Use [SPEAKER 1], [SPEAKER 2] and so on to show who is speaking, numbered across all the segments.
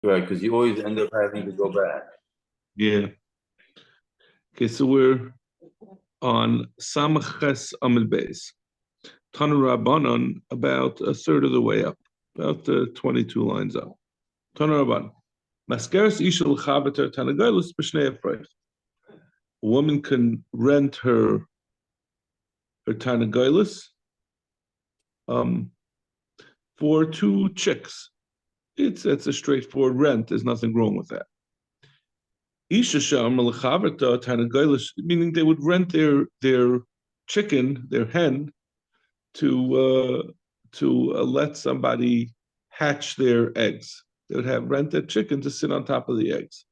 [SPEAKER 1] Right, because you always end up having to go back.
[SPEAKER 2] Yeah. Okay, so we're on Samachas Amid Beis. Tana Rabbanon, about a third of the way up, about 22 lines up. Tana Rabbanon. Maskeres Isha L'chaveter Tanagolus B'shnei Efreich. A woman can rent her Tanagolus for 2 chicks. It's a straightforward rent. There's nothing wrong with that. Isha Sham L'chaveter Tanagolus, meaning they would rent their chicken, their hen, to let somebody hatch their eggs. They would have rent that chicken to sit on top of the eggs.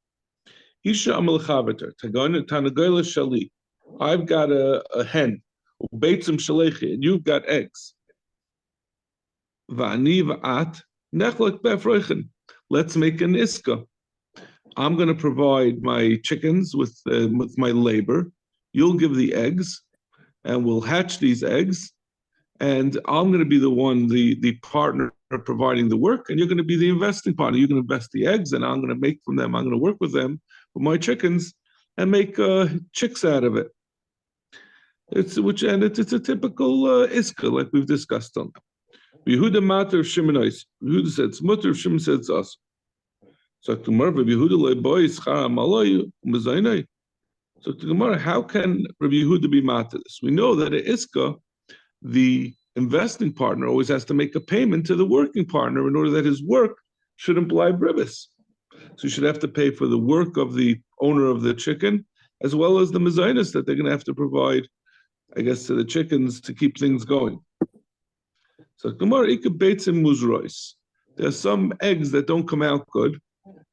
[SPEAKER 2] Isha Amal Chaveter, Tanagolus Shali. I've got a hen, Beitzim Shalechi, and you've got eggs. Va'ani va'at nechlek befroichen. Let's make an iska. I'm going to provide my chickens with my labor. You'll give the eggs, and we'll hatch these eggs. And I'm going to be the one, the partner providing the work, and you're going to be the investing partner. You're going to invest the eggs, and I'm going to make from them. I'm going to work with them with my chickens and make chicks out of it. It's a typical iska, like we've discussed on. Yehuda matter of Shimonis. Yehuda said it's mutter. Of Shimon said it's us. So to Gemara, Yehuda leibois charam aloy umezaynai. So to Gemara, how can Rabbi Yehuda be matter this? We know that an iska, the investing partner always has to make a payment to the working partner in order that his work should imply bribis. So you should have to pay for the work of the owner of the chicken, as well as the mezainis that they're going to have to provide, I guess, to the chickens to keep things going. So Gemara ikabeitzim muzrois. There are some eggs that don't come out good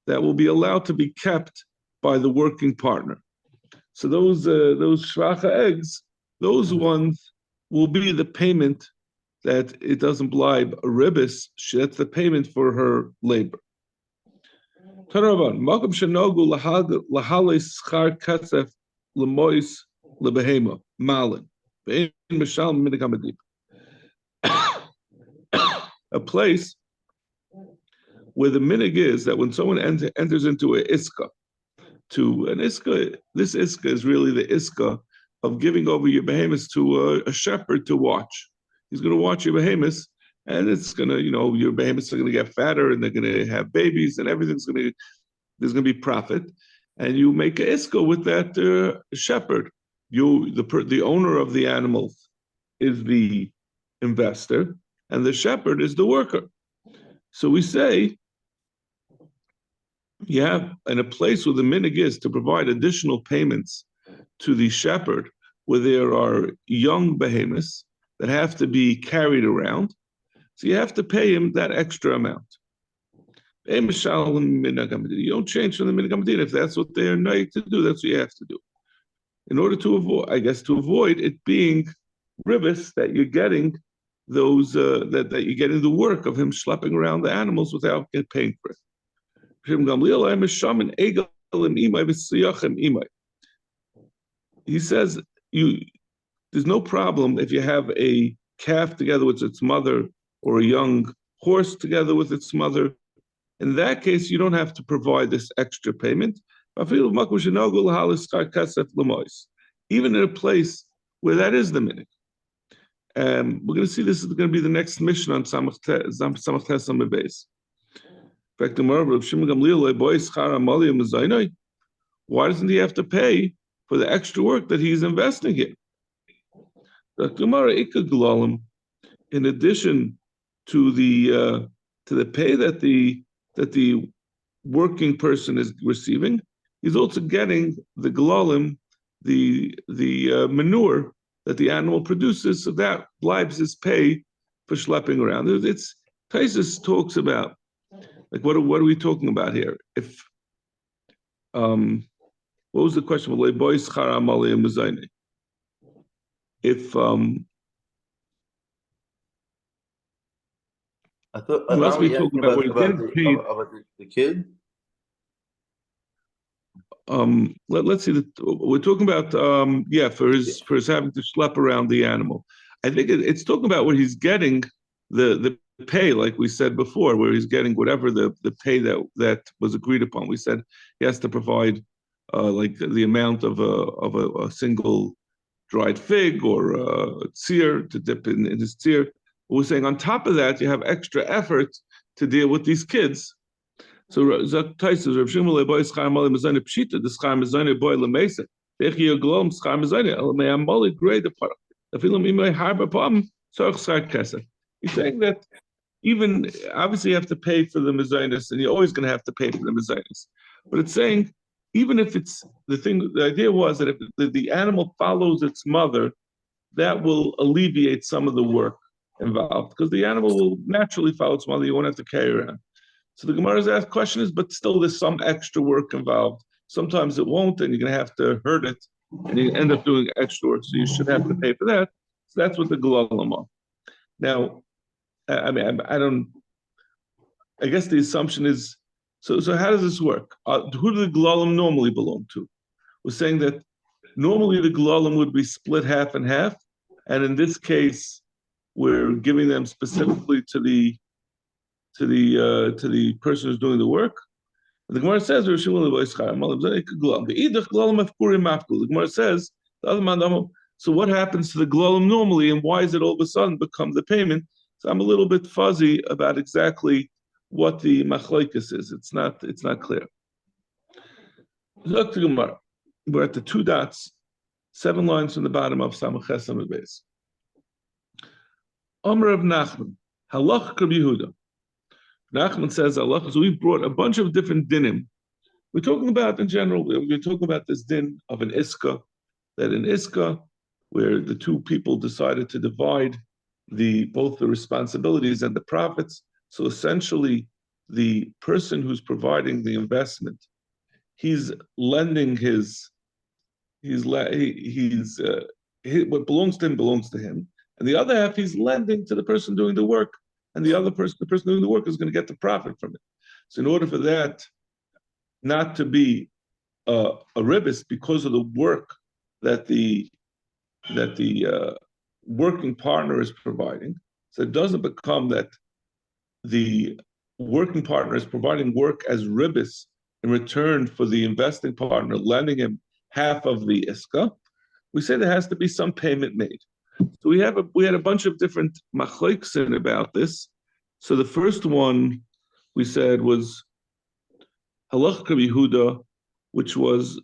[SPEAKER 2] that will be allowed to be kept by the working partner. So those shvacha eggs, those ones will be the payment that it doesn't bribe a ribis. That's the payment for her labor. Makom shenogu lahale schar katzef lemois lebehema malin ve'in mishal minikamadip. A place where the minig is that when someone enters into an iska, this iska is really the iska of giving over your behemoths to a shepherd to watch. He's going to watch your behemoths, and it's going to, your behemoths are going to get fatter, and they're going to have babies, and there's going to be profit. And you make an iska with that shepherd. The owner of the animal is the investor, and the shepherd is the worker. So we say, in a place where the minig is to provide additional payments to the shepherd, where there are young behemoths that have to be carried around, so you have to pay him that extra amount. You don't change from the minig. If that's what they're nice to do, that's what you have to do. In order to avoid it being ribis, that you're getting those that you're getting the work of him schlepping around the animals without paying for it. He says there's no problem if you have a calf together with its mother or a young horse together with its mother. In that case, you don't have to provide this extra payment. Even in a place where that is the minute. We're going to see this is going to be the next mission on Samach Tes Amid Beis. In fact, why doesn't he have to pay for the extra work that he's investing in? In addition to the pay that the working person is receiving, he's also getting the galalim, the manure that the animal produces, so that blibes his pay for schlepping around. Taisus talks about, like, what are we talking about here? If what was the question? If
[SPEAKER 1] I thought
[SPEAKER 2] you must be talking about
[SPEAKER 1] the kid.
[SPEAKER 2] Let's see. We're talking about for his having to schlep around the animal. I think it's talking about where he's getting the pay, like we said before, where he's getting whatever the pay that was agreed upon. We said he has to provide like the amount of a single dried fig or tzir to dip in his tzir. We're saying on top of that, you have extra effort to deal with these kids. So Taisa Rav Shmuel boy schar mal mezane pshita the schar mezane boy lemesa. Dech ye glom schar mezane el me amol grade the part. The film in my harbor pom so schar kesa. He's saying that even obviously you have to pay for the mezainis, and you're always going to have to pay for the mezainis. But it's saying even if it's the idea was that if the animal follows its mother, that will alleviate some of the work involved because the animal will naturally follow its mother. You won't have to carry around. So the Gemara's asked question is, but still there's some extra work involved. Sometimes it won't, and you're going to have to hurt it, and you end up doing extra work. So you should have to pay for that. So that's what the Galalim are. Now, I mean, I guess the assumption is, so how does this work? Who do the Galalim normally belong to? We're saying that normally the Galalim would be split half and half, and in this case, we're giving them specifically to the person who's doing the work. And the Gemara says, the Gemara says, so what happens to the Galalim normally, and why is it all of a sudden become the payment? So I'm a little bit fuzzy about exactly what the machlokes is. It's not clear. Look to Gemara. We're at the 2 dots, 7 lines from the bottom of Samach Chesam Beis. Omer of Nachman, Halach Rabbi Yehuda. Nachman says, Allah, so we've brought a bunch of different dinim. We're talking about, in general, we're talking about this din of an iska, that in iska, where the two people decided to divide both the responsibilities and the profits. So essentially, the person who's providing the investment, he's lending what belongs to him, and the other half he's lending to the person doing the work. And the person doing the work is going to get the profit from it. So in order for that not to be a ribis because of the work that the working partner is providing, so it doesn't become that the working partner is providing work as ribis in return for the investing partner lending him half of the iska, we say there has to be some payment made. So we had a bunch of different machlokes about this. So the first one we said was Halach Rabbi Yehuda, which was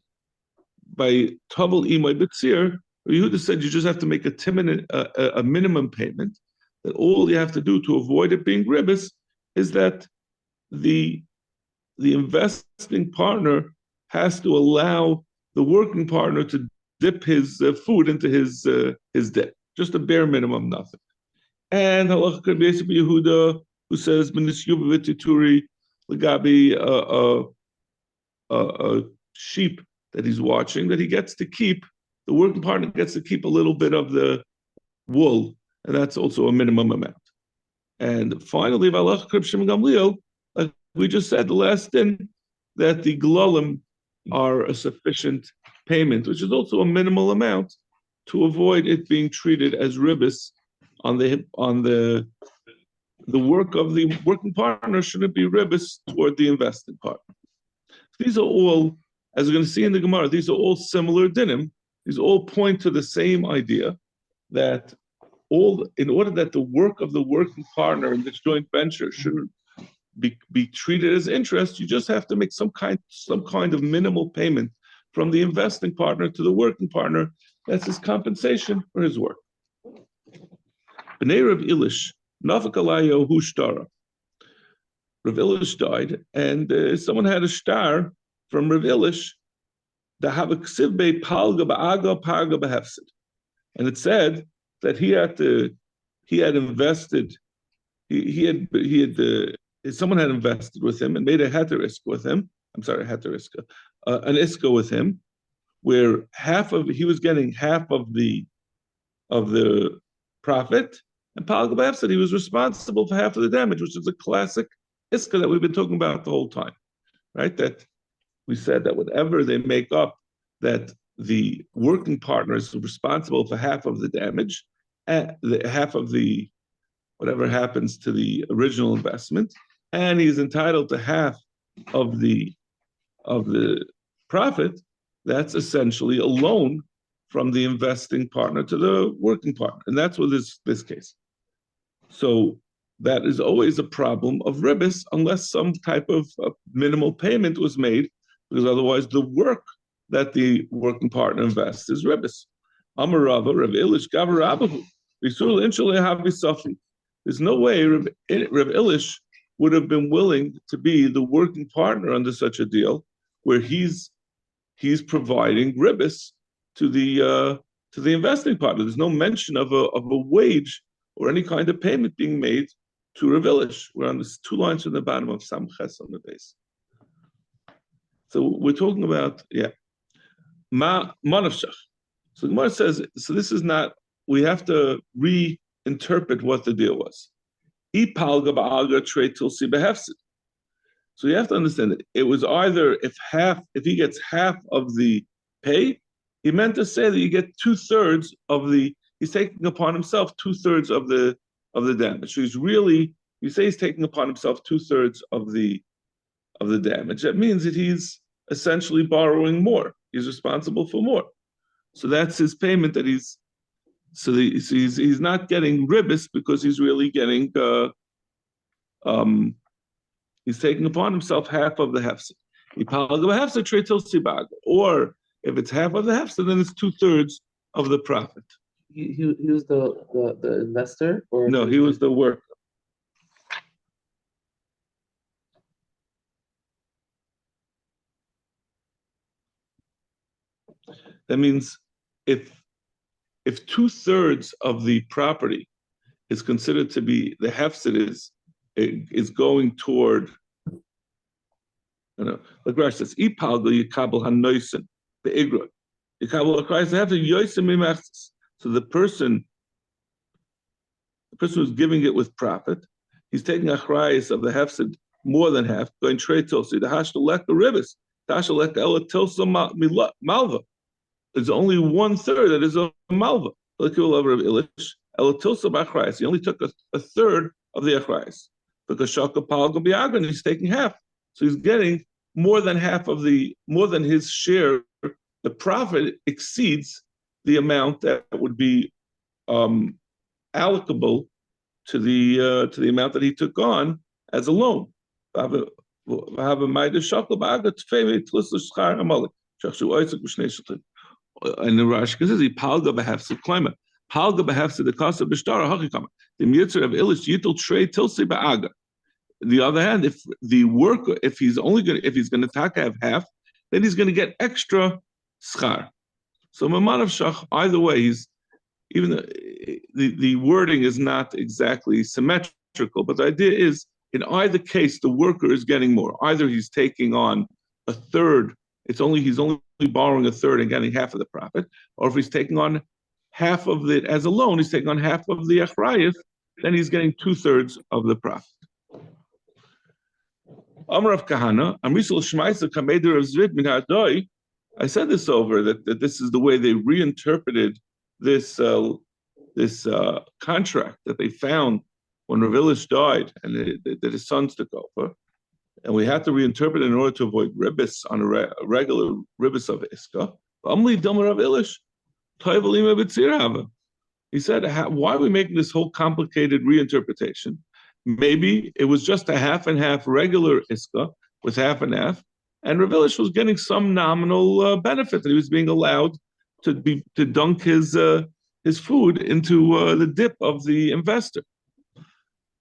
[SPEAKER 2] by Tavel Imay B'tzir. Rabbi Yehuda said you just have to make a minimum payment. That all you have to do to avoid it being ribis is that the investing partner has to allow the working partner to dip his food into his debt. Just a bare minimum, nothing. And Halach Rabbi Yehuda, who says Minishyubavitituri Lagabi a sheep that he's watching, that he gets to keep, the working partner gets to keep a little bit of the wool, and that's also a minimum amount. And finally, Halach Rabbi Shimon Gamliel, like we just said the last thing, that the Galalim are a sufficient payment, which is also a minimal amount, to avoid it being treated as ribis on the work of the working partner shouldn't be ribis toward the investing partner. These are all, as we're going to see in the Gemara, these are all similar dinim. These all point to the same idea that in order that the work of the working partner in this joint venture shouldn't be treated as interest, you just have to make some kind of minimal payment from the investing partner to the working partner. That's his compensation for his work. B'nei Rav Ilish, Nafak Alayo Hushtara. Rav Ilish died, and someone had a star from Rav Ilish, the Havaksiv Be Palga Ba'aga Parga Behefsid. And it said that someone had invested with him and made a heterisk with him. I'm sorry, heteriska, an iska with him, where he was getting half of the profit, and Palgabev said he was responsible for half of the damage, which is a classic iska that we've been talking about the whole time, right? That we said that whatever they make up, that the working partner is responsible for half of the damage, and half of the whatever happens to the original investment, and he's entitled to half of the profit. That's essentially a loan from the investing partner to the working partner, and that's what this case. So that is always a problem of ribis unless some type of minimal payment was made, because otherwise the work that the working partner invests is ribis. Amarava, Rav Ilish, Gavar Abahu, Visul Inshallah Havi Safi. There's no way Rav Ilish would have been willing to be the working partner under such a deal where he's providing ribis to the investing partner. There's no mention of a wage or any kind of payment being made to Rav Ilish. We're on this 2 lines from the bottom of Samches on the base. So we're talking about, Ma Manavshach. So the Gemara says, so this is not, we have to reinterpret what the deal was. So you have to understand that it was either if he gets half of the pay, he meant to say that you get 2/3 of he's taking upon himself 2/3 of the damage. So you say he's taking upon himself 2/3 of the damage. That means that he's essentially borrowing more. He's responsible for more. So that's his payment that he's not getting ribis because he's really getting he's taking upon himself half of the hefsed. Or if it's half of the hefsed, then it's 2/3 of the profit.
[SPEAKER 3] He was the investor, or
[SPEAKER 2] no, he was the worker. That means if 2/3 of the property is considered to be the hefsed is going toward, like Rashi says, "Ipalgo yikabel hanoisen be'igra yikabel akrais hefsed yoisem mimachs." So the person who's giving it with profit, he's taking a achrayis of the hefsed more than half, going trade tilsi the hashalek the ribis hashalek ela tilsa malva. There's only 1/3 that is a malva. He only took a third of the achrayis because shaka palga biagan, he's taking half, so he's getting more than his share. The profit exceeds the amount that would be allocable to the amount that he took on as a loan. And the Rashi says he palga behefsed klima. Palga behefsed the cost of b'shtara hakikama. The mitzvah of ilish yitul trade tilsi ba'aga. On the other hand, if the worker, if he's going to have half, then he's going to get extra schar. So mamanav shach, either way, the wording is not exactly symmetrical, but the idea is in either case the worker is getting more. Either he's taking on a third, he's only borrowing a third and getting half of the profit, or if he's taking on half of it as a loan, he's taking on half of the achrayis, then he's getting 2/3 of the profit. Amar of Kahana, Amrisal Shmaisa Kameder of Zvit min Hadoi. I said this over that this is the way they reinterpreted this contract that they found when Rav Ilish died and that his sons took over, and we had to reinterpret it in order to avoid ribis on a regular ribis of iska. Amli Damar Rav Ilish, Toivalima B'tzirava. He said, why are we making this whole complicated reinterpretation? Maybe it was just a half and half regular iska with half and half, and Rav Ilish was getting some nominal benefit that he was being allowed to dunk his food into the dip of the investor.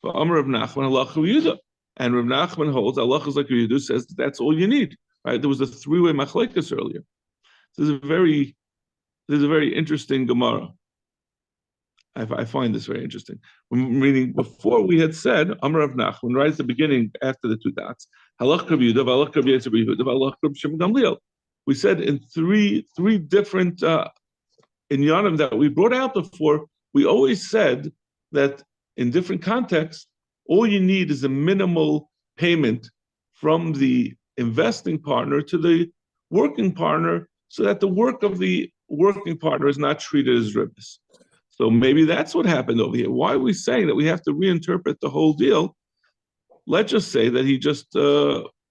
[SPEAKER 2] Amar Rav Nachman halacha Yehuda, and Rav Nachman holds halachas like Yehuda says that's all you need. Right? There was a 3-way machlekes earlier. This is a very interesting Gemara. I find this very interesting. Meaning, before we had said Amar Rav Nachman right at the beginning after the 2 dots, halach Rav Yehuda, halach Rav Yehuda, halach Rav Shimon Gamliel. We said in three different inyanim that we brought out before. We always said that in different contexts, all you need is a minimal payment from the investing partner to the working partner, so that the work of the working partner is not treated as ribis. So maybe that's what happened over here. Why are we saying that we have to reinterpret the whole deal? Let's just say that he just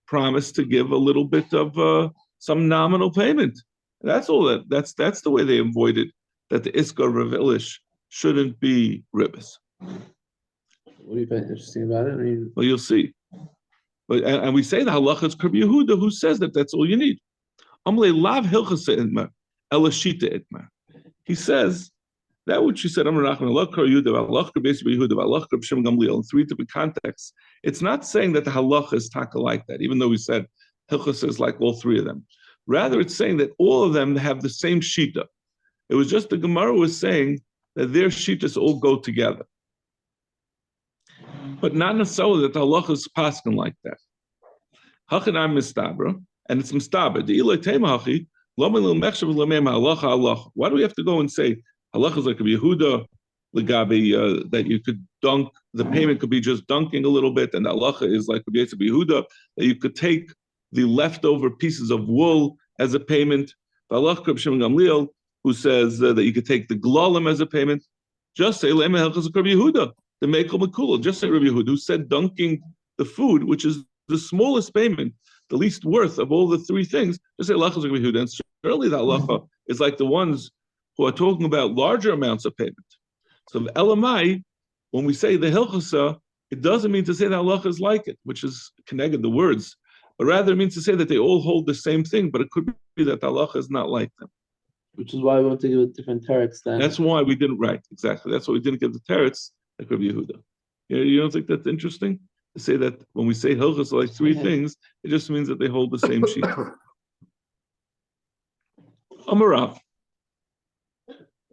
[SPEAKER 2] promised to give a little bit of some nominal payment. That's all that's the way they avoided that the Iskar Ravilish shouldn't be ribis.
[SPEAKER 3] What do you find interesting about it? I mean,
[SPEAKER 2] Well, you'll see. But and we say the halacha is Rabbi Yehuda, who says that that's all you need. Amle lav hilchasa itmar, elashita itmar. He says that which he said, Amar Nachman, Allah Kar Yehuda, Allah Kar Beis Yehuda, Allah Kar B'Shem Gamliel, in three different contexts. It's not saying that the halacha is taka like that, even though we said hilchasa is like all three of them. Rather, it's saying that all of them have the same shita. It was just the Gemara was saying that their shitas all go together. But not necessarily that the halacha is paskin like that. Hachanam mistabra, and it's mistabra. The ilay tema hachi, lomel mechshav lamem halacha halacha. Why do we have to go and say halacha is like a Yehuda, legabi that you could dunk, the payment could be just dunking a little bit, and the halacha is like a Yehuda, that you could take the leftover pieces of wool as a payment. The halacha of Shimon Gamliel, who says that you could take the glalim as a payment. Just say lema halacha is like Rabbi Yehuda. The Mekel Makula, just say Rabbi Yehuda, who said dunking the food, which is the smallest payment, the least worth of all the three things, just say halacha is like Rabbi Yehuda. And certainly the halacha is like the ones who are talking about larger amounts of payment. So the Elamai, when we say the Hilchasa, it doesn't mean to say that halacha is like it, which is connected the words, but rather it means to say that they all hold the same thing, but it could be that the halacha is not like them.
[SPEAKER 3] which is why we want to give it different teretz then.
[SPEAKER 2] That's why we didn't write, exactly. That's why we didn't give the teretz like Rabbi Yehuda. You don't think that's interesting? To say that when we say Hilchas like three things, it just means that they hold the same sheet. Amarav.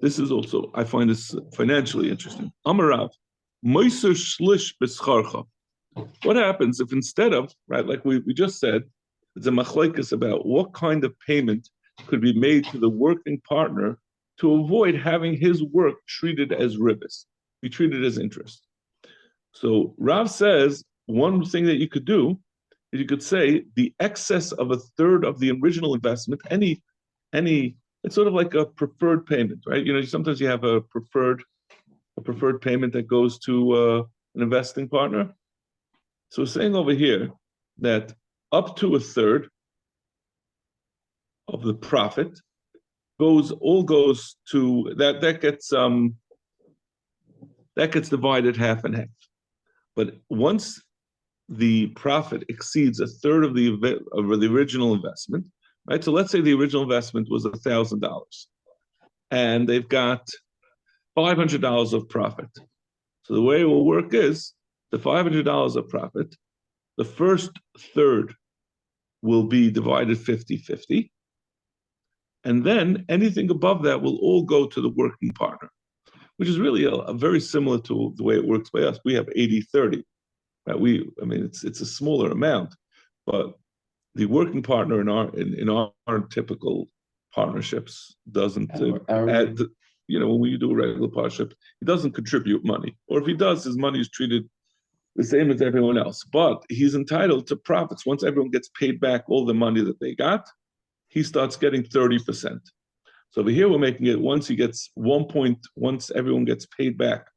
[SPEAKER 2] This is also, I find this financially interesting. Amarav. Moiser shlish b'scharcha. What happens if instead of, right, like we just said, it's a machlekes about what kind of payment could be made to the working partner to avoid having his work treated as ribis, be treated as interest. So Rav says one thing that you could do is you could say the excess of a third of the original investment, any, it's sort of like a preferred payment, right? You know, sometimes you have a preferred payment that goes to an investing partner. So we're saying over here that up to a third of the profit goes to that gets divided half and half. But once the profit exceeds a third of the original investment, right? So let's say the original investment was $1,000, and they've got $500 of profit. So the way it will work is the $500 of profit, the first third will be divided 50-50. And then anything above that will all go to the working partner, which is really a very similar to the way it works by us. We have 80-30. Right? It's a smaller amount, but the working partner in our typical partnerships doesn't add. When we do a regular partnership, he doesn't contribute money, or if he does, his money is treated the same as everyone else. But he's entitled to profits. Once everyone gets paid back all the money that they got, he starts getting 30%. So over here we're making it once once everyone gets paid back.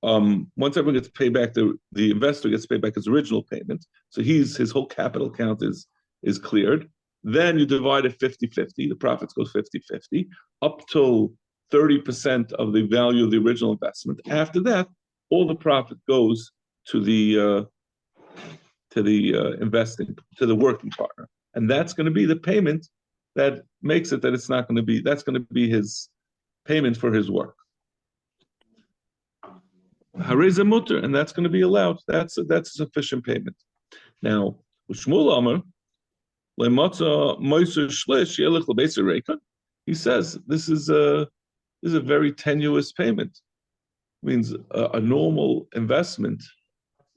[SPEAKER 2] Once everyone gets paid back, the investor gets paid back his original payment. So his whole capital account is cleared. Then you divide it 50-50, the profits goes 50-50, up till 30% of the value of the original investment. After that, all the profit goes to the investing, to the working partner. And that's going to be the payment that makes it that it's not going to be, that's going to be his payment for his work. Hareza mutter, and that's going to be allowed. That's a sufficient payment. Now, Shmuel Amar, he says this is a very tenuous payment. It means a normal investment,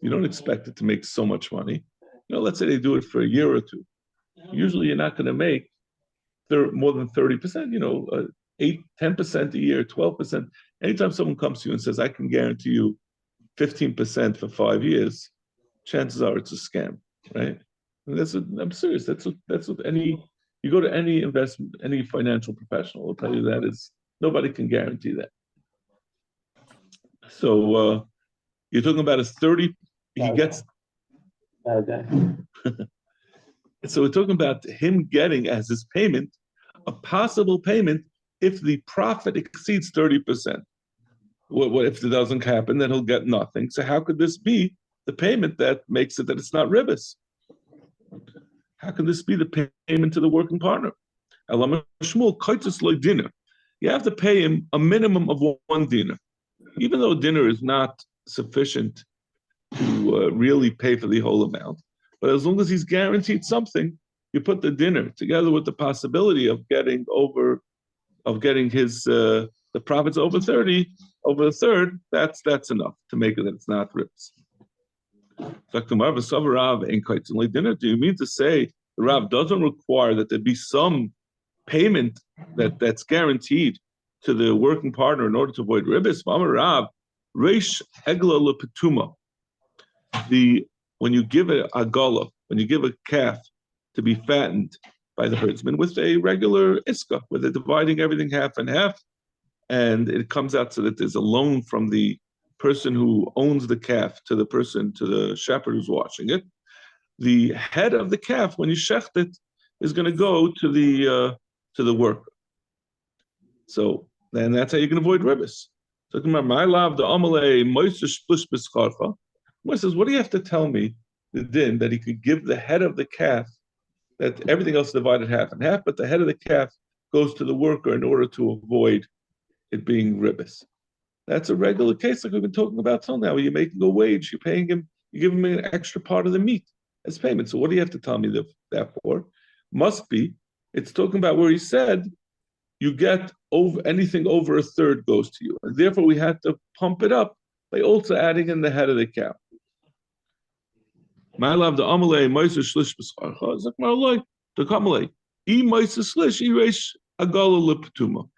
[SPEAKER 2] you don't expect it to make so much money. Let's say they do it for a year or two. Usually you're not going to make more than 30%, 10% a year, 12%. Anytime someone comes to you and says, I can guarantee you 15% for 5 years, chances are it's a scam, right? And I'm serious. That's what you go to any investment, any financial professional will tell you that is Nobody can guarantee that. So you're talking about his 30, he gets.
[SPEAKER 3] Okay.
[SPEAKER 2] So we're talking about him getting as his payment, a possible payment if the profit exceeds 30%. What if it doesn't happen, then he'll get nothing. So how could this be the payment that makes it that it's not ribis? How can this be the payment to the working partner? You have to pay him a minimum of one dinar. Even though dinner is not sufficient to really pay for the whole amount, but as long as he's guaranteed something, you put the dinner together with the possibility of getting his the profits over a third. That's enough to make it that it's not ribs. Do you mean to say the Rav doesn't require that there be some payment that's guaranteed to the working partner in order to avoid ribis? Rav, reish egla lepetuma. When you give when you give a calf to be fattened by the herdsman with a regular iska, where they're dividing everything half and half, and it comes out so that there's a loan from the person who owns the calf to the shepherd who's watching it. The head of the calf, when you shecht it, is going to go to the worker. So then that's how you can avoid ribis. So my love, the amalei moiser splish b'scharfa. Moiser says, what do you have to tell me, the din, that he could give the head of the calf, that everything else divided half and half, but the head of the calf goes to the worker in order to avoid it being ribis? That's a regular case like we've been talking about till now, where you're making a wage, you're paying him, you give him an extra part of the meat as payment. So what do you have to tell me that for? Must be, it's talking about where he said, you get anything over a third goes to you. And therefore we had to pump it up by also adding in the head of the cow. My love, the amalei meiser shlish b'scharcha. It's like my love, the kamalei. E meiser shlish, e reish agala lepetuma.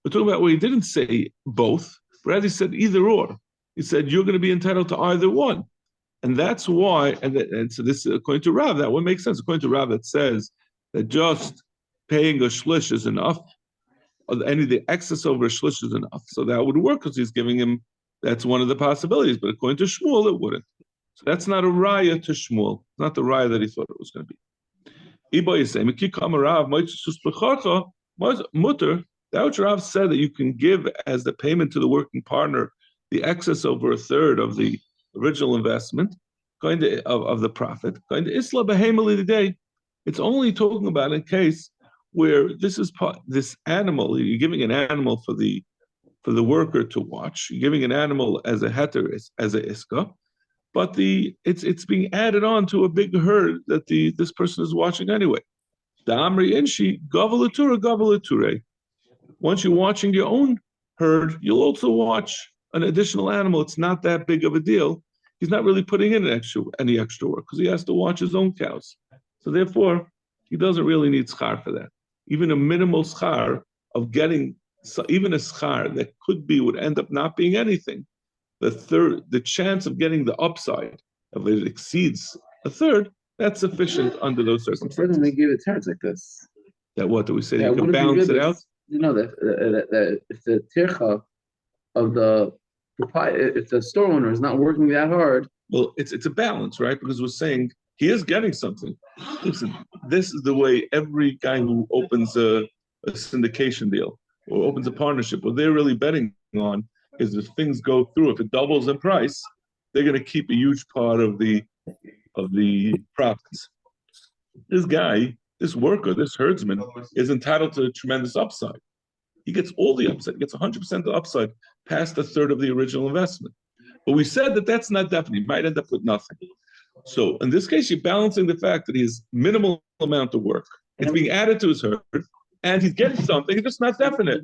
[SPEAKER 2] We're talking about where he didn't say both, but rather he said either or. He said you're going to be entitled to either one. And that's why, and so this, according to Rav, that would make sense. According to Rav, that says that just paying a shlish is enough, or the excess over a shlish is enough. So that would work because he's giving him, that's one of the possibilities. But according to Shmuel, it wouldn't. So that's not a raya to Shmuel. It's not the raya that he thought it was going to be. Mutter. That which Rav said that you can give as the payment to the working partner the excess over a third of the original investment, of the profit. Isla behamali today. It's only talking about a case where this animal, you're giving an animal for the worker to watch. You're giving an animal as a heter, as a iska, but it's being added on to a big herd that this person is watching anyway. The amri inshi gavalatura. Once you're watching your own herd, you'll also watch an additional animal. It's not that big of a deal. He's not really putting in any extra work because he has to watch his own cows. So therefore, he doesn't really need schar for that. Even a minimal schar of getting, even a schar that would end up not being anything. The chance of getting the upside of it exceeds a third. That's sufficient under those circumstances.
[SPEAKER 3] Further, they give it terms like this.
[SPEAKER 2] That what do we say? You can balance it out.
[SPEAKER 3] You know that if the tircha of the proprietor, if the store owner is not working that hard,
[SPEAKER 2] well, it's a balance, right? Because we're saying he is getting something. Listen, this is the way every guy who opens a syndication deal or opens a partnership, what they're really betting on is if things go through, if it doubles in price, they're going to keep a huge part of the profits. This guy, this worker, this herdsman is entitled to a tremendous upside. He gets all the upside. He gets 100% of the upside past a third of the original investment. But we said that that's not definite. He might end up with nothing. So in this case, you're balancing the fact that he has minimal amount of work. It's being added to his herd, and he's getting something. It's just not definite.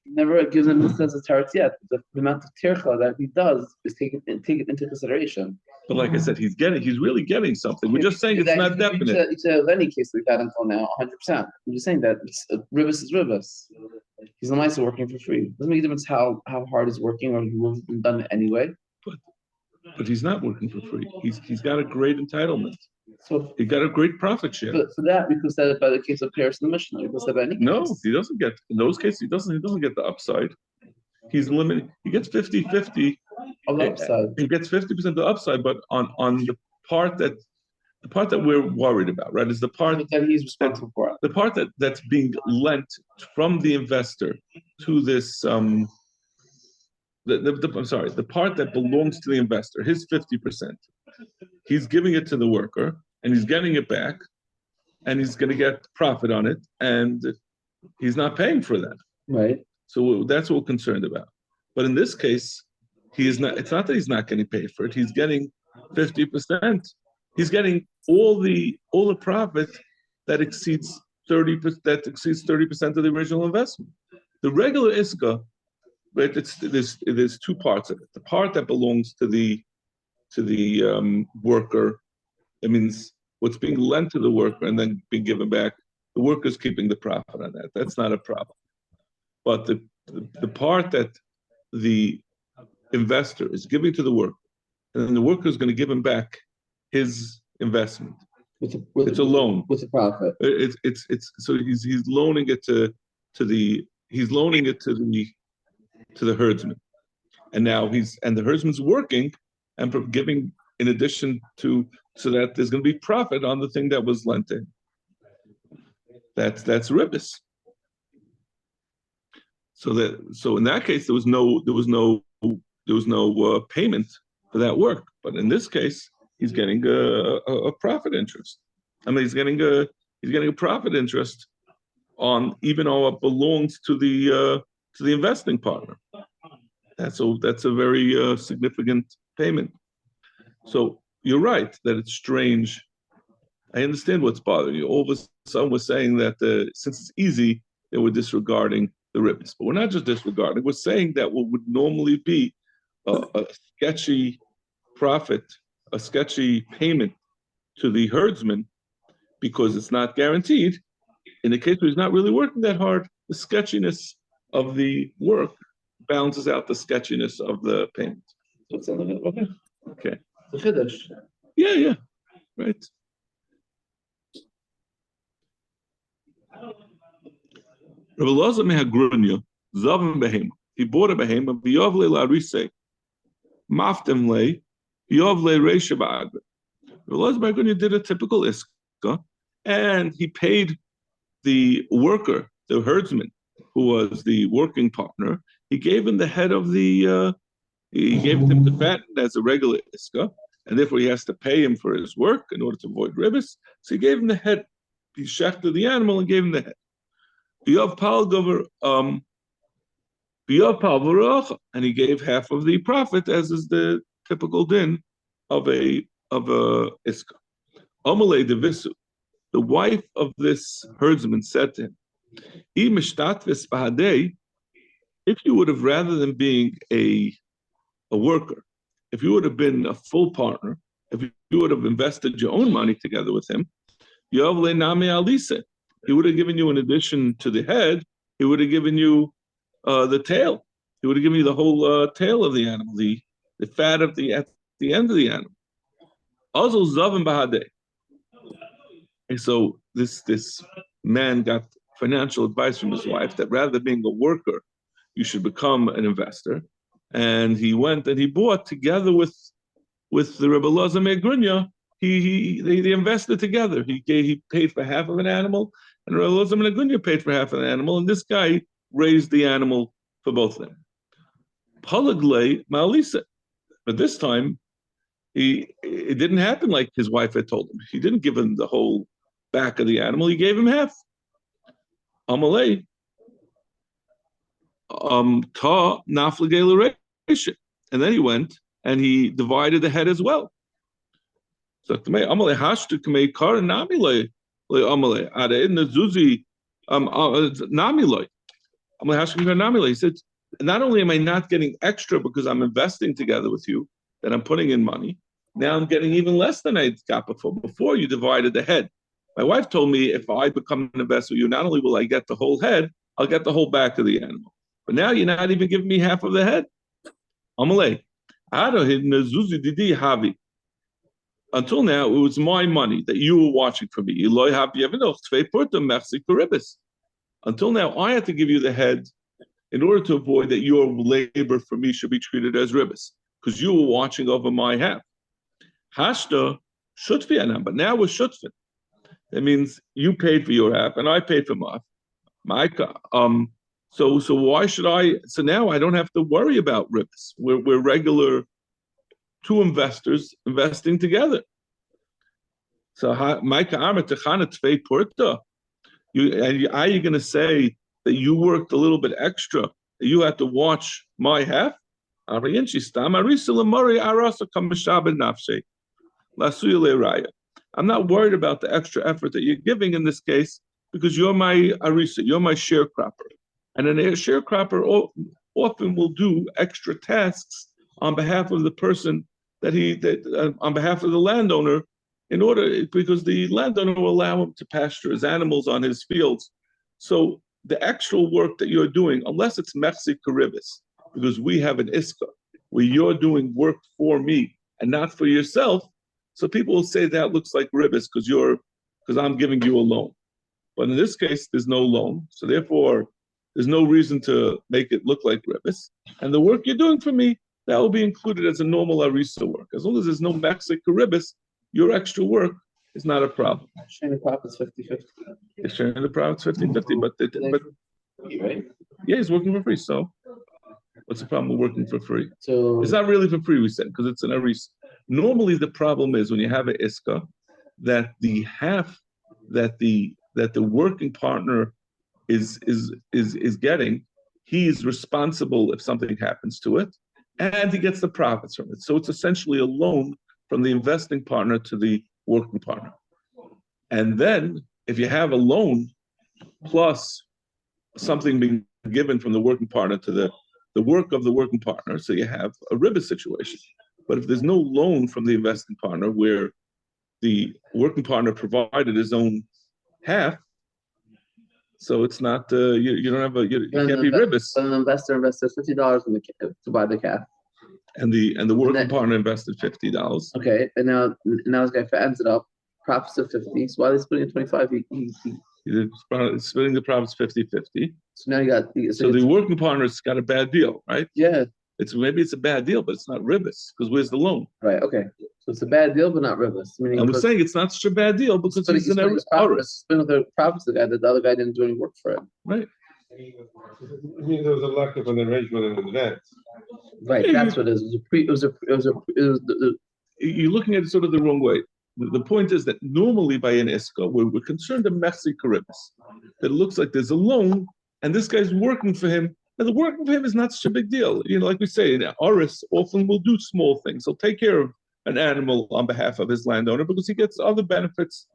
[SPEAKER 3] Never gives him the sense of teretz yet. The amount of tircha that he does is take it into consideration.
[SPEAKER 2] But like I said, he's really getting something. We're just saying it's not definite.
[SPEAKER 3] You said any case we've had until now, 100%. I'm just saying that ribis is ribis. He's the nice working for free. Doesn't make a difference how hard he's working, or he would have done it anyway.
[SPEAKER 2] But he's not working for free. He's got a great entitlement.
[SPEAKER 3] So
[SPEAKER 2] He got a great profit share.
[SPEAKER 3] for that, because that by the case of Paris in the Mishnah, because that by any
[SPEAKER 2] No,
[SPEAKER 3] case.
[SPEAKER 2] he doesn't get, in those cases, he doesn't get the upside. He's limited, he gets 50-50.
[SPEAKER 3] Of the upside.
[SPEAKER 2] He gets 50% of the upside, but on the part that we're worried about, right, is the part
[SPEAKER 3] That he's responsible for.
[SPEAKER 2] the part that's being lent from the investor to this I'm sorry, the part that belongs to the investor, his 50%. He's giving it to the worker and he's getting it back and he's going to get profit on it and he's not paying for that.
[SPEAKER 3] Right.
[SPEAKER 2] So that's what we're concerned about. But in this case, he is not, it's not that he's not getting paid for it, he's getting 50%. He's getting all the profit that exceeds 30% of the original investment. The regular iska, right? There's two parts of it. The part that belongs to the worker, it means what's being lent to the worker and then being given back. The worker's keeping the profit on that. That's not a problem. But the part that the investor is giving to the worker, and then the worker is going to give him back his investment. It's a loan
[SPEAKER 3] with a profit.
[SPEAKER 2] It's so he's loaning it to the herdsman, and now the herdsman's working and giving in addition to, so that there's going to be profit on the thing that was lent in. That's ribbis. So in that case there was no payment for that work, but in this case he's getting a profit interest. I mean, he's getting a profit interest on even though it belongs to the investing partner. That's a very significant payment. So you're right that it's strange. I understand what's bothering you. All of a sudden we're saying that since it's easy, that we're disregarding the ribbons. But we're not just disregarding. We're saying that what would normally be a sketchy profit, a sketchy payment to the herdsman, because it's not guaranteed. In the case where he's not really working that hard, the sketchiness of the work balances out the sketchiness of the payment. Okay. Yeah, right. Rabbi Elazar mehagrunya zavim behema. He bought a behema v'yov le larise maftem le v'yov le reisha ba'agre. Rabbi Elazar mehagrunya did a typical iska, and he paid the worker, the herdsman, who was the working partner. He gave him the head of the. He gave him the fat as a regular iska, and therefore he has to pay him for his work in order to avoid ribbis. So he gave him the head. He shechted the animal and gave him the head. And he gave half of the profit, as is the typical din of a iska. Amalei devisu. The wife of this herdsman said to him, if you would have, rather than being a worker, if you would have been a full partner, if you would have invested your own money together with him, he would have given you, in addition to the head, he would have given you the tail. He would have given you the whole tail of the animal, the fat at the end of the animal. And so this man got financial advice from his wife that rather than being a worker, you should become an investor. And he went and he bought together with the Rebbe Elazar Megrunya. They invested together. He paid for half of an animal, and Rebbe Elazar Megrunya paid for half of an animal, and this guy raised the animal for both of them. Palagle Ma'alisa. But this time, it didn't happen like his wife had told him. He didn't give him the whole back of the animal. He gave him half. Amalei. Ta nafligele. And then he went and he divided the head as well. So Amalei hashtu kamei kar namilei le Amalei ada in the zuzi namilei. Amalei hashtu kar namilei. He said, not only am I not getting extra because I'm investing together with you, that I'm putting in money, now I'm getting even less than I got before. Before you divided the head. My wife told me if I become an investor with you, not only will I get the whole head, I'll get the whole back of the animal. But now you're not even giving me half of the head. Amalei. Until now, it was my money that you were watching for me. Until now, I had to give you the head in order to avoid that your labor for me should be treated as ribbis, because you were watching over my half. Hashta shutfianam, but now we're shutfin. That means you paid for your half and I paid for my so why should I? So now I don't have to worry about ribbis. We're regular two investors investing together. So Micah Amar Techana Tvei Porta. Are you going to say that you worked a little bit extra? That you had to watch my half? I'm not worried about the extra effort that you're giving in this case because you're my arisa, you're my sharecropper. And a sharecropper often will do extra tasks on behalf of the person on behalf of the landowner because the landowner will allow him to pasture his animals on his fields. So the actual work that you're doing, unless it's Metzia Karibis, because we have an iska where you're doing work for me and not for yourself, so people will say that looks like ribis because I'm giving you a loan. But in this case, there's no loan, so therefore there's no reason to make it look like ribis. And the work you're doing for me, that will be included as a normal arisa work. As long as there's no Metzia Karibis, your extra work is not a problem.
[SPEAKER 3] Sharing the profits 50-50.
[SPEAKER 2] They're sharing the profits 50-50, but
[SPEAKER 3] right?
[SPEAKER 2] Yeah, he's working for free. So what's the problem with working for free?
[SPEAKER 3] So
[SPEAKER 2] it's not really for free, we said, because it's an aris. Normally the problem is when you have an iska, that the half that the working partner is getting, he is responsible if something happens to it, and he gets the profits from it. So it's essentially a loan from the investing partner to the working partner. And then if you have a loan plus something being given from the working partner to the work of the working partner, so you have a riba situation. But if there's no loan from the investing partner where the working partner provided his own half, so it's not you don't have you can't be ribis.
[SPEAKER 3] But an investor invested $50 to buy the calf.
[SPEAKER 2] And the working partner invested $50.
[SPEAKER 3] Okay, and now this guy ends it up profits of 50. So why are they splitting it 25?
[SPEAKER 2] He's splitting the profits 50-50.
[SPEAKER 3] So now you got
[SPEAKER 2] so the working partner's got a bad deal, right?
[SPEAKER 3] Yeah.
[SPEAKER 2] Maybe it's a bad deal, but it's not ribis because where's the loan?
[SPEAKER 3] Right. Okay. So it's a bad deal, but not ribis.
[SPEAKER 2] And we're saying it's not such a bad deal because he's an aris.
[SPEAKER 3] Spending the profits of the guy that the other guy didn't do any work for it.
[SPEAKER 2] Right.
[SPEAKER 4] I mean, there was a lack of an arrangement in advance.
[SPEAKER 3] Right.
[SPEAKER 2] Yeah,
[SPEAKER 3] that's what it is. It was
[SPEAKER 2] you're looking at it sort of the wrong way. The point is that normally by an iska, we're concerned of Metzia Karibis. That it looks like there's a loan, and this guy's working for him. And the working for him is not such a big deal. Like we say, an aris often will do small things. He'll take care of an animal on behalf of his landowner because he gets other benefits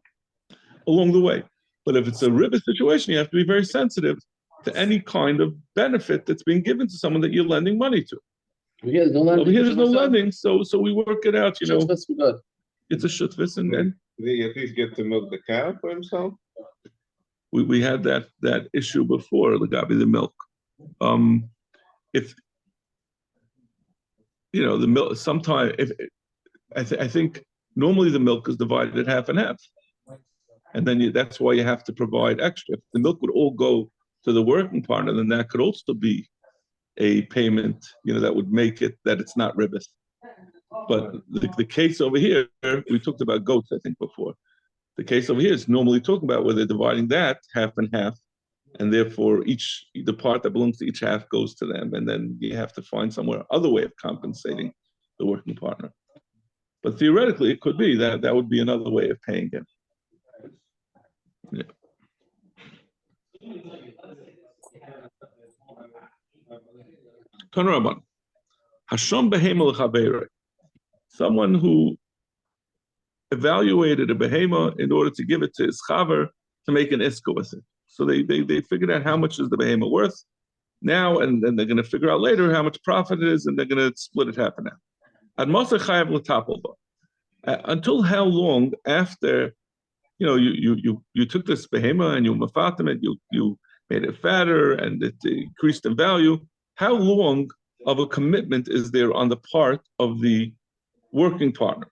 [SPEAKER 2] along the way. But if it's a riba situation, you have to be very sensitive to any kind of benefit that's being given to someone that you're lending money to.
[SPEAKER 3] there's no lending.
[SPEAKER 2] Over here, there's no lending, so we work it out.
[SPEAKER 3] Good.
[SPEAKER 2] It's a shutvis, and then
[SPEAKER 4] Did he at least get to milk the cow for himself?
[SPEAKER 2] we had that issue before the gabi the milk. If the milk, sometimes if I think normally the milk is divided half and half, and then that's why you have to provide extra. If the milk would all go to the working partner, then that could also be a payment, that would make it that it's not ribis. But the case over here, we talked about goats, I think, before. The case over here is normally talking about where they're dividing that half and half, and therefore the part that belongs to each half goes to them, and then you have to find somewhere other way of compensating the working partner. But theoretically, it could be that would be another way of paying him. Yeah. Tanraban, Hasham behema l'chaveirei. Someone who evaluated a behema in order to give it to his chaver to make an iska with it. So they figured out how much is the behema worth now, and then they're going to figure out later how much profit it is, and they're going to split it half and half. Ad masa chayav l'tapel ba. Until how long after you took this behema and you mafatim it, you made it fatter and it increased in value. How long of a commitment is there on the part of the working partner?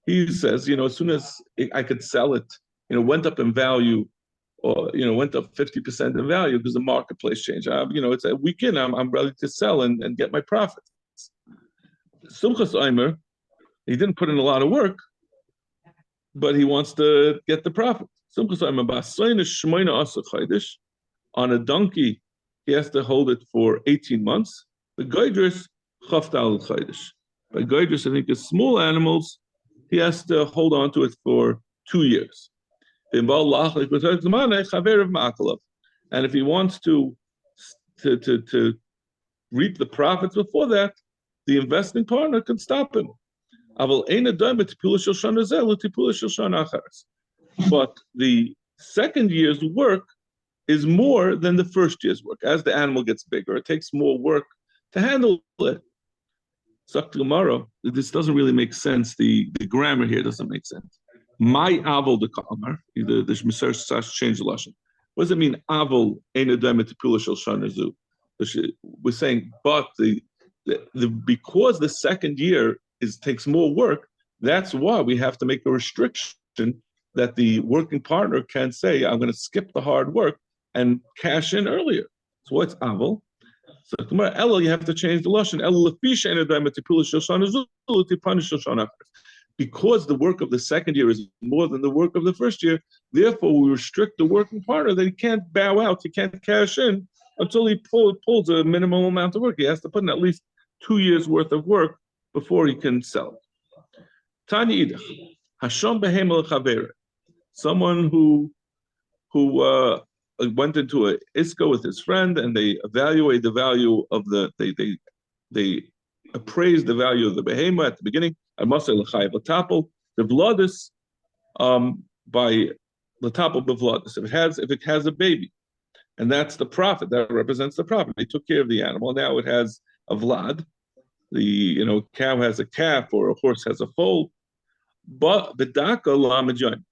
[SPEAKER 2] He says, as soon as I could sell it, went up in value, or went up 50% in value because the marketplace changed. It's a weekend. I'm ready to sell and get my profits. Sumchas Omer, he didn't put in a lot of work, but he wants to get the profit. Sumchas Omer on a donkey, he has to hold it for 18 months. The Goydris Chaftal Chaydish. By Goydris, I think it's small animals, he has to hold on to it for 2 years. And if he wants to reap the profits before that, the investing partner can stop him. But the second year's work is more than the first year's work. As the animal gets bigger, it takes more work to handle it. Tomorrow, this doesn't really make sense. The grammar here doesn't make sense. My avol the kamar, the research changed the lashon. What does it mean? Avol ein adamet pula shel shana zu. We're saying, but the because the second year takes more work. That's why we have to make a restriction that the working partner can say, I'm going to skip the hard work and cash in earlier. So what's avol? So tomorrow, Ella, you have to change the lashon. Because the work of the second year is more than the work of the first year, therefore we restrict the working partner that he can't bow out, he can't cash in until he pulls a minimum amount of work. He has to put in at least 2 years worth of work before he can sell it. Tani idach, Hasham behem el chavere, someone who went into a iska with his friend and they evaluate the value of they appraise the value of the behema at the beginning. The vladis by the top of the vladis. If it has a baby, and that's the profit that represents the profit. They took care of the animal. Now it has a vlad. The cow has a calf or a horse has a foal. But bedaka lamajan.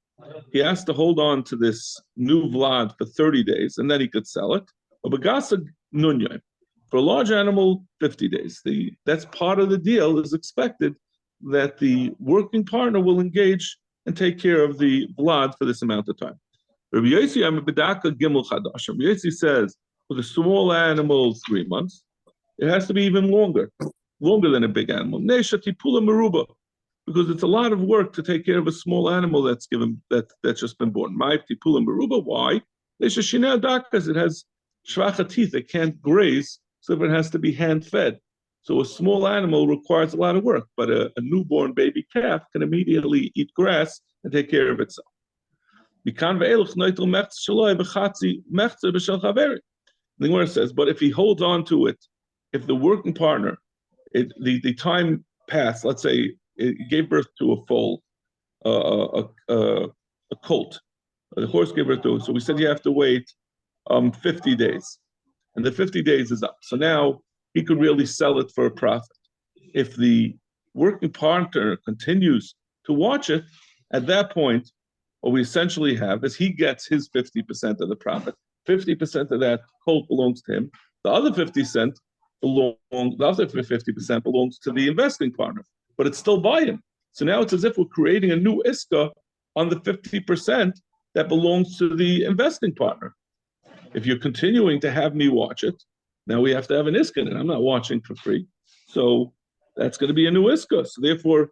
[SPEAKER 2] He has to hold on to this new vlad for 30 days, and then he could sell it. For a large animal, 50 days. That's part of the deal. Is expected that the working partner will engage and take care of the vlad for this amount of time. Rabbi Yossi says for the small animals 3 months. It has to be even longer than a big animal. Because it's a lot of work to take care of a small animal that's just been born. Why? Because it has shvacha teeth, it can't graze, so it has to be hand fed. So a small animal requires a lot of work, but a newborn baby calf can immediately eat grass and take care of itself. The Gemara says, but if he holds on to it, if the working partner, the time passed, let's say it gave birth to a foal, a colt, the horse gave birth to, so we said you have to wait 50 days, and the 50 days is up. So now he could really sell it for a profit. If the working partner continues to watch it, at that point, what we essentially have is he gets his 50% of the profit. 50% of that colt belongs to him. The other 50% belongs to the investing partner, but it's still by him. So now it's as if we're creating a new iska on the 50% that belongs to the investing partner. If you're continuing to have me watch it, now we have to have an iska, and I'm not watching for free. So that's going to be a new iska. So therefore,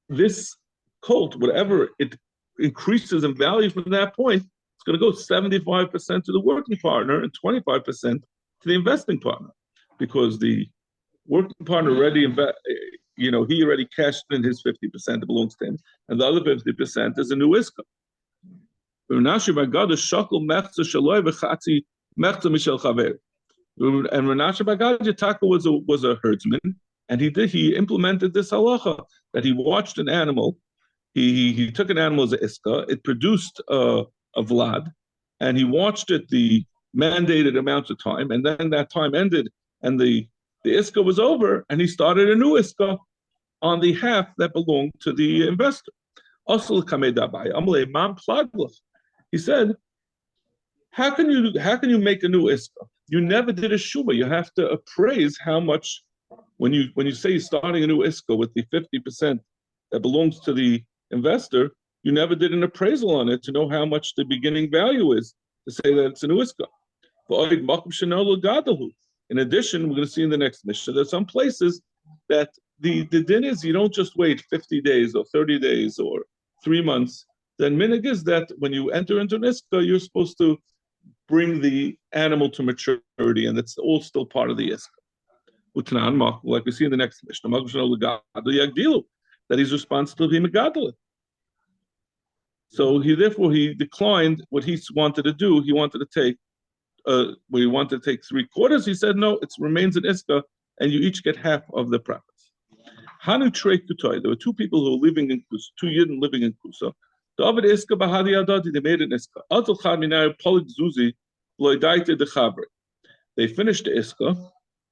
[SPEAKER 2] this colt, whatever it increases in value from that point, it's going to go 75% to the working partner and 25% to the investing partner, because the working partner already he already cashed in his 50%, it belongs to him, and the other 50% is a new iska. And Menashe Bagad Taka was a herdsman, and he implemented this halacha that he watched an animal, he took an animal as an iska, it produced a vlad, and he watched it the mandated amount of time, and then that time ended, and the iska was over, and he started a new iska on the half that belonged to the investor. He said, how can you make a new iska? You never did a shuma. You have to appraise how much, when you say you're starting a new iska with the 50% that belongs to the investor, you never did an appraisal on it to know how much the beginning value is to say that it's an uiska. In addition, we're going to see in the next mission, there's some places that the din is you don't just wait 50 days or 30 days or 3 months. Then minig is that when you enter into an iska, you're supposed to bring the animal to maturity, and it's all still part of the iska. Like we see in the next mission, that he's responsible to be megadol. So he declined what he wanted to do. He wanted to take 3/4. He said no, it remains an iska, and you each get half of the profits. Hanu trei kutai. There were two people who were living in Kusa, two Yidden living in Kusa. David iska bahadi adadi. They made an iska. Atul chad minay polik zuzi loidaite de chavre. They finished the iska,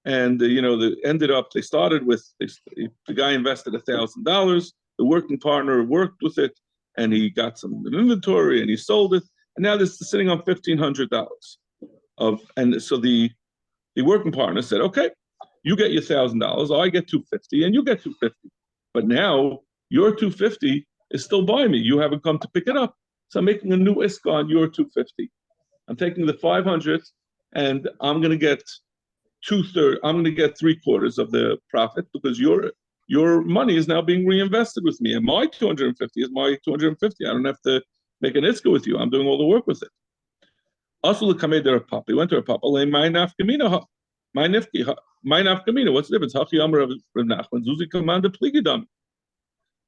[SPEAKER 2] and they ended up. They started with the guy invested $1,000. The working partner worked with it, and he got some inventory, and he sold it, and now this is sitting on $1,500. And so the working partner said, okay, you get your $1,000, I get $250, and you get $250. But now your $250 is still by me. You haven't come to pick it up. So I'm making a new iska on your $250. I'm taking the $500, and I'm going to get 2/3. I'm going to get 3/4 of the profit because your money is now being reinvested with me, and my $250 is my $250. I don't have to make an iska with you. I'm doing all the work with it. Also, he went to a papa. What's the difference?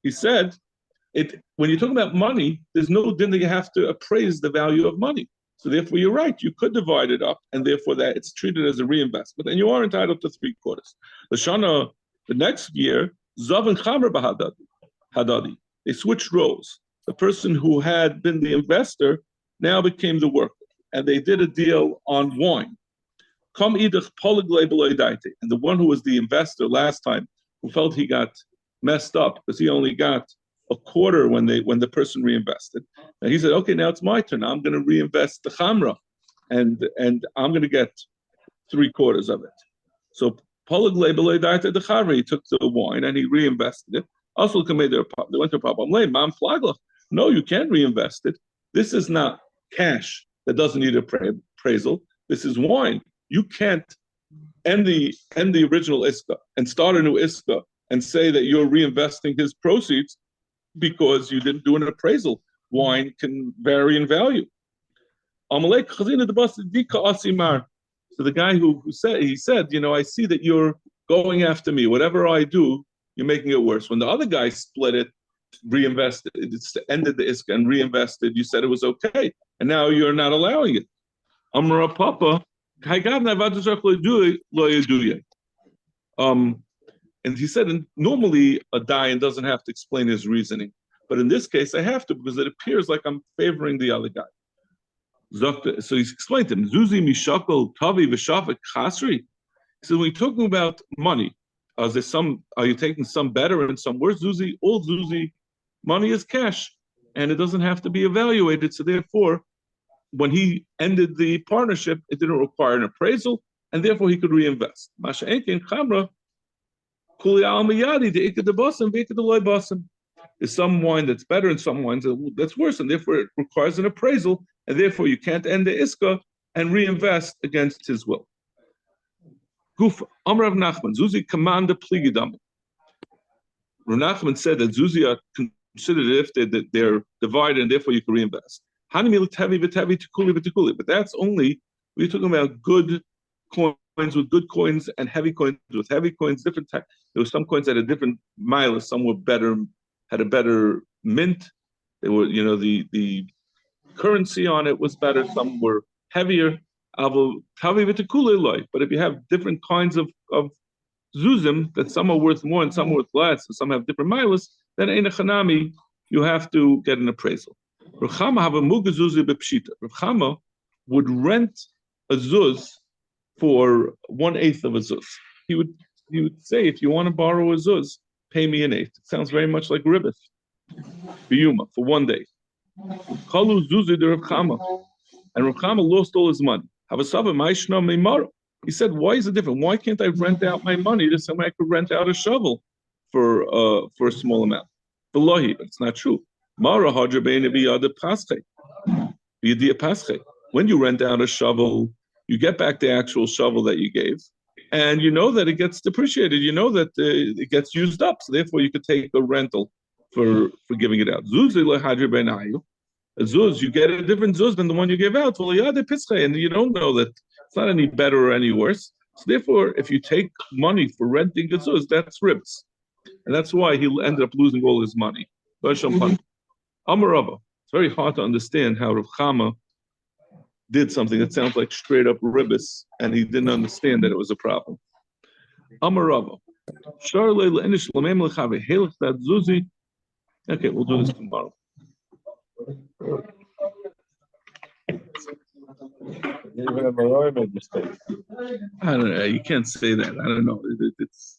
[SPEAKER 2] He said, when you're talking about money, there's no din that you have to appraise the value of money. So therefore, you're right. You could divide it up, and therefore that it's treated as a reinvestment, and you are entitled to 3/4. The next year, Zav and Chamer Hadadi, they switched roles. The person who had been the investor now became the worker, and they did a deal on wine. And the one who was the investor last time, who felt he got messed up because he only got 1/4 when the person reinvested. And he said, okay, now it's my turn. I'm going to reinvest the chamra, and I'm going to get 3/4 of it. So he took the wine and he reinvested it. Also, they went to a problem. No, you can't reinvest it. This is not cash that doesn't need appraisal. This is wine. You can't end the original iska and start a new iska and say that you're reinvesting his proceeds because you didn't do an appraisal. Wine can vary in value. So the guy who said, he said, I see that you're going after me. Whatever I do, you're making it worse. When the other guy split it, reinvested, it ended the iska and reinvested, you said it was okay. And now you're not allowing it. Amra Papa, and he said, normally a dayan doesn't have to explain his reasoning. But in this case, I have to because it appears like I'm favoring the other guy. So he's explained to him, Zuzi Mishakal Tavi Vishafik Chasri. He says, when you're talking about money, are you taking some better and some worse? Zuzi, all Zuzi, money is cash, and it doesn't have to be evaluated. So therefore, when he ended the partnership, it didn't require an appraisal, and therefore he could reinvest. Masha Enkin Chamra, Kuli Al Miyadi, the Ikad Basim, the Ikad Loy Basim. There's some wine that's better and some wines that's worse, and therefore it requires an appraisal, and therefore you can't end the iska and reinvest against his will. Gufa, Amr Rav Nachman, Zuzi Kamanda Pligidam. Rav Nachman said that Zuzi are considered if they're divided, and therefore you can reinvest. But that's only, we're talking about good coins with good coins and heavy coins with heavy coins, different types. There were some coins that had different miles, some were better, had a better mint. They were, the currency on it was better, some were heavier. But if you have different kinds of zuzim, that some are worth more and some are worth less, and some have different miles, then ein chanami, you have to get an appraisal. Rav Chama have a muga zuzi b'pshita. Rav Chama would rent a zuz for 1/8 of a zuz. He would say, if you want to borrow a zuz, pay me an 1/8. It sounds very much like ribbit. Biyuma, for 1 day. Kalu zuzi de Rav Chama. And Rav Chama lost all his money. He said, why is it different? Why can't I rent out my money to somebody I could rent out a shovel for a small amount? Velohi, but it's not true. Mara hadra bein biyad pasche. Biyad pasche. When you rent out a shovel, you get back the actual shovel that you gave, and you know that it gets depreciated. You know that it gets used up. So therefore, you could take a rental for giving it out. Zuz you get a different zuz than the one you gave out. And you don't know that it's not any better or any worse. So therefore, if you take money for renting a zuz, that's ribs. And that's why he ended up losing all his money. Amarava. It's very hard to understand how Rav Chama did something that sounds like straight up ribbis, and he didn't understand that it was a problem. Amarava. Okay, we'll do this tomorrow.
[SPEAKER 4] Even a Malay made mistakes.
[SPEAKER 2] I don't know. You can't say that. I don't know. It's